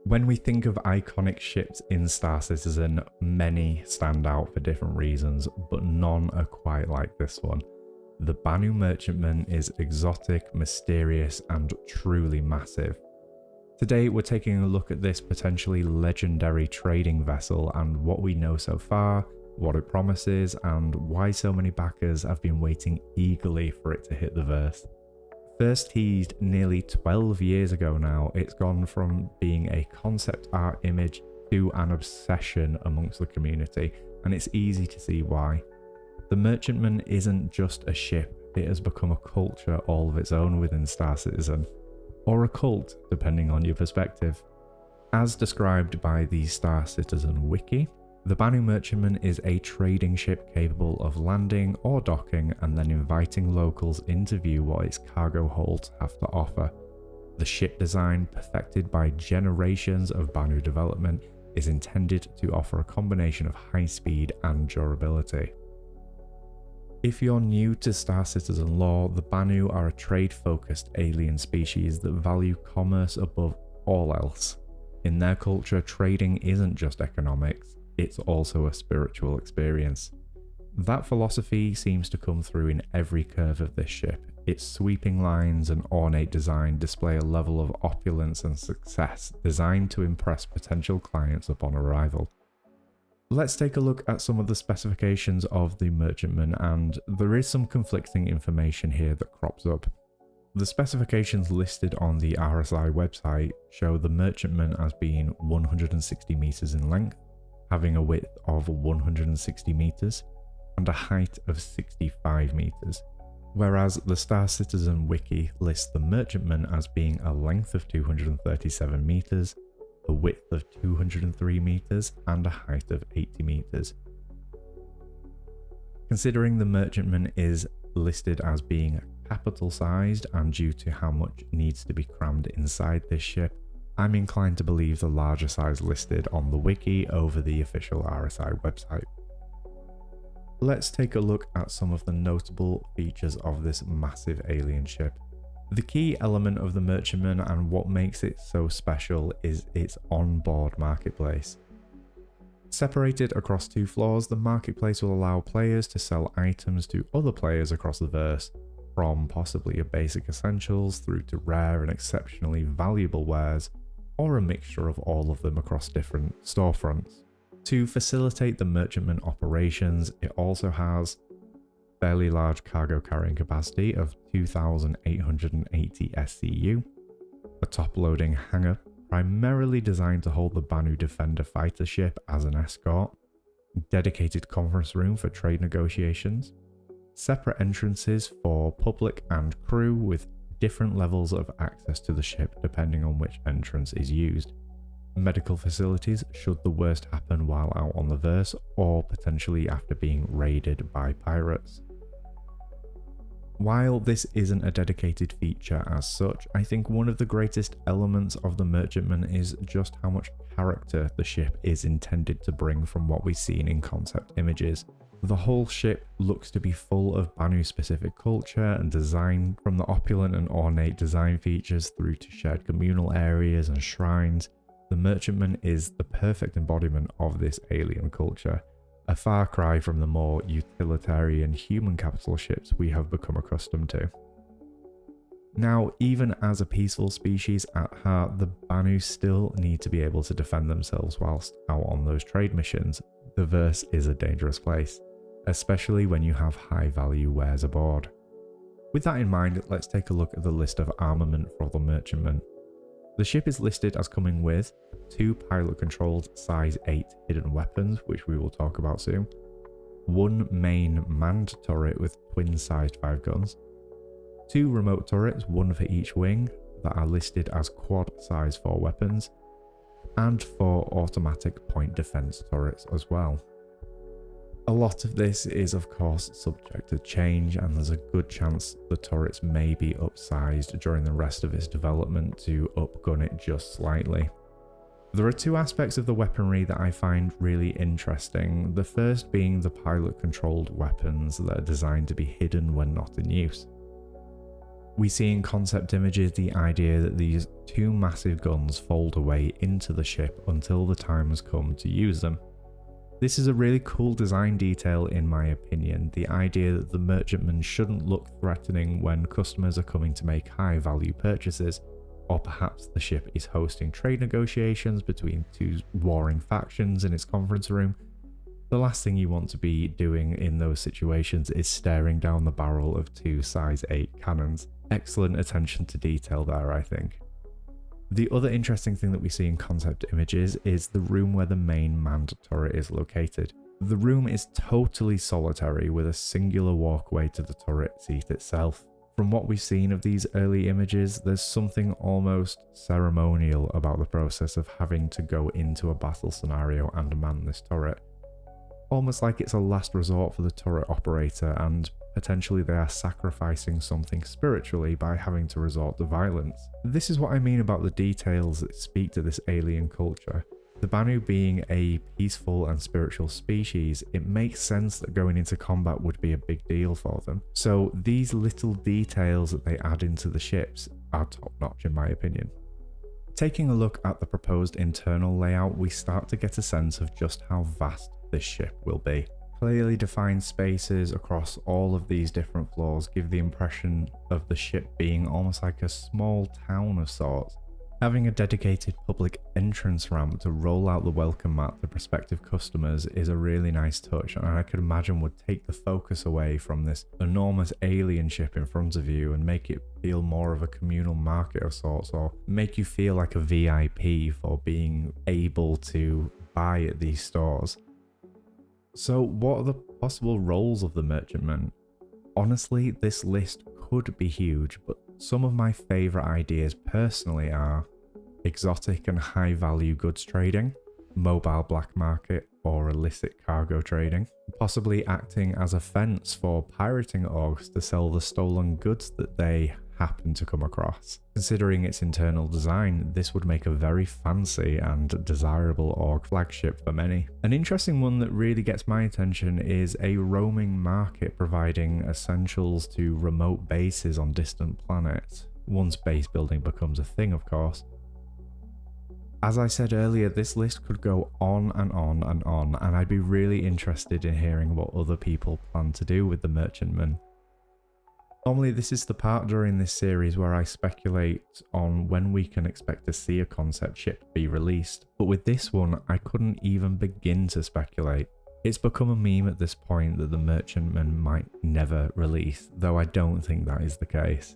When we think of iconic ships in Star Citizen, many stand out for different reasons, but none are quite like this one. The Banu merchantman is exotic, mysterious, and truly massive. Today we're taking a look at this potentially legendary trading vessel and what we know so far, what it promises, and why so many backers have been waiting eagerly for it to hit the verse. First teased nearly 12 years ago now, it's gone from being a concept art image to an obsession amongst the community, and it's easy to see why. The merchantman isn't just a ship, it has become a culture all of its own within Star Citizen. Or a cult, depending on your perspective. As described by the Star Citizen wiki, the Banu merchantman is a trading ship capable of landing or docking and then inviting locals in to view what its cargo holds have to offer. The ship design, perfected by generations of Banu development, is intended to offer a combination of high speed and durability. If you're new to Star Citizen lore, the Banu are a trade-focused alien species that value commerce above all else. In their culture, trading isn't just economics, it's also a spiritual experience. That philosophy seems to come through in every curve of this ship. Its sweeping lines and ornate design display a level of opulence and success designed to impress potential clients upon arrival. Let's take a look at some of the specifications of the merchantman, and there is some conflicting information here that crops up. The specifications listed on the RSI website show the merchantman as being 160 meters in length, having a width of 160 meters, and a height of 65 meters, whereas the Star Citizen wiki lists the merchantman as being a length of 237 meters, a width of 203 meters, and a height of 80 meters. Considering the merchantman is listed as being capital sized and due to how much needs to be crammed inside this ship, I'm inclined to believe the larger size listed on the wiki over the official RSI website. Let's take a look at some of the notable features of this massive alien ship. The key element of the merchantman and what makes it so special is its on-board marketplace. Separated across 2 floors, the marketplace will allow players to sell items to other players across the verse, from possibly your basic essentials through to rare and exceptionally valuable wares, or a mixture of all of them across different storefronts. To facilitate the merchantman operations, it also has fairly large cargo carrying capacity of 2,880 SCU, a top-loading hangar primarily designed to hold the Banu Defender fighter ship as an escort, dedicated conference room for trade negotiations, separate entrances for public and crew with different levels of access to the ship depending on which entrance is used, medical facilities should the worst happen while out on the verse or potentially after being raided by pirates. While this isn't a dedicated feature as such, I think one of the greatest elements of the merchantman is just how much character the ship is intended to bring from what we've seen in concept images. The whole ship looks to be full of Banu specific culture and design, from the opulent and ornate design features through to shared communal areas and shrines. The merchantman is the perfect embodiment of this alien culture, a far cry from the more utilitarian human capital ships we have become accustomed to. Now, even as a peaceful species at heart, the Banu still need to be able to defend themselves whilst out on those trade missions. The verse is a dangerous place, especially when you have high value wares aboard. With that in mind, let's take a look at the list of armament for the merchantman. The ship is listed as coming with 2 pilot-controlled size 8 hidden weapons, which we will talk about soon, 1 main manned turret with twin-sized 5 guns, 2 remote turrets, 1 for each wing, that are listed as quad-size 4 weapons, and 4 automatic point defense turrets as well. A lot of this is of course subject to change, and there's a good chance the turrets may be upsized during the rest of its development to upgun it just slightly. There are 2 aspects of the weaponry that I find really interesting, the first being the pilot-controlled weapons that are designed to be hidden when not in use. We see in concept images the idea that these 2 massive guns fold away into the ship until the time has come to use them. This is a really cool design detail in my opinion, the idea that the merchantman shouldn't look threatening when customers are coming to make high value purchases, or perhaps the ship is hosting trade negotiations between 2 warring factions in its conference room. The last thing you want to be doing in those situations is staring down the barrel of 2 size 8 cannons. Excellent attention to detail there, I think. The other interesting thing that we see in concept images is the room where the main manned turret is located. The room is totally solitary with a singular walkway to the turret seat itself. From what we've seen of these early images, there's something almost ceremonial about the process of having to go into a battle scenario and man this turret. Almost like it's a last resort for the turret operator, and potentially they are sacrificing something spiritually by having to resort to violence. This is what I mean about the details that speak to this alien culture. The Banu being a peaceful and spiritual species, it makes sense that going into combat would be a big deal for them. So these little details that they add into the ships are top notch in my opinion. Taking a look at the proposed internal layout, we start to get a sense of just how vast this ship will be. Clearly defined spaces across all of these different floors give the impression of the ship being almost like a small town of sorts. Having a dedicated public entrance ramp to roll out the welcome mat to prospective customers is a really nice touch, and I could imagine would take the focus away from this enormous alien ship in front of you and make it feel more of a communal market of sorts, or make you feel like a VIP for being able to buy at these stores. So what are the possible roles of the merchantman? Honestly, this list could be huge, but some of my favourite ideas personally are exotic and high value goods trading, mobile black market or illicit cargo trading, possibly acting as a fence for pirating orgs to sell the stolen goods that they happen to come across. Considering its internal design, this would make a very fancy and desirable org flagship for many. An interesting one that really gets my attention is a roaming market providing essentials to remote bases on distant planets, once base building becomes a thing of course. As I said earlier, this list could go on and on and on, and I'd be really interested in hearing what other people plan to do with the merchantman. Normally this is the part during this series where I speculate on when we can expect to see a concept ship be released, but with this one I couldn't even begin to speculate. It's become a meme at this point that the merchantman might never release, though I don't think that is the case.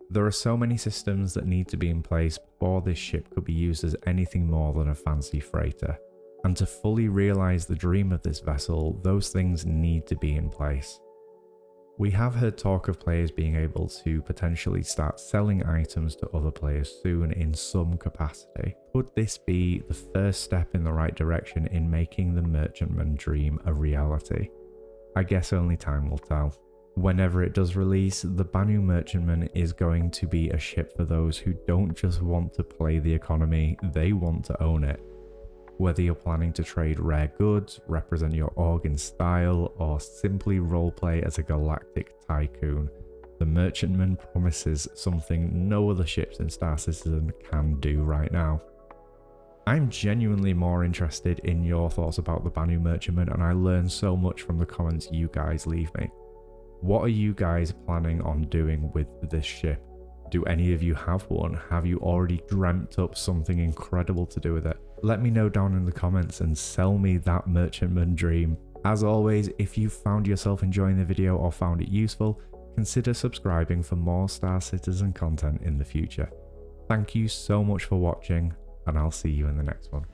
There are so many systems that need to be in place before this ship could be used as anything more than a fancy freighter, and to fully realise the dream of this vessel, those things need to be in place. We have heard talk of players being able to potentially start selling items to other players soon in some capacity. Could this be the first step in the right direction in making the merchantman dream a reality? I guess only time will tell. Whenever it does release, the Banu merchantman is going to be a ship for those who don't just want to play the economy, they want to own it. Whether you're planning to trade rare goods, represent your org in style, or simply roleplay as a galactic tycoon, the merchantman promises something no other ships in Star Citizen can do right now. I'm genuinely more interested in your thoughts about the Banu merchantman, and I learn so much from the comments you guys leave me. What are you guys planning on doing with this ship? Do any of you have one? Have you already dreamt up something incredible to do with it? Let me know down in the comments and sell me that merchantman dream. As always, if you found yourself enjoying the video or found it useful, consider subscribing for more Star Citizen content in the future. Thank you so much for watching, and I'll see you in the next one.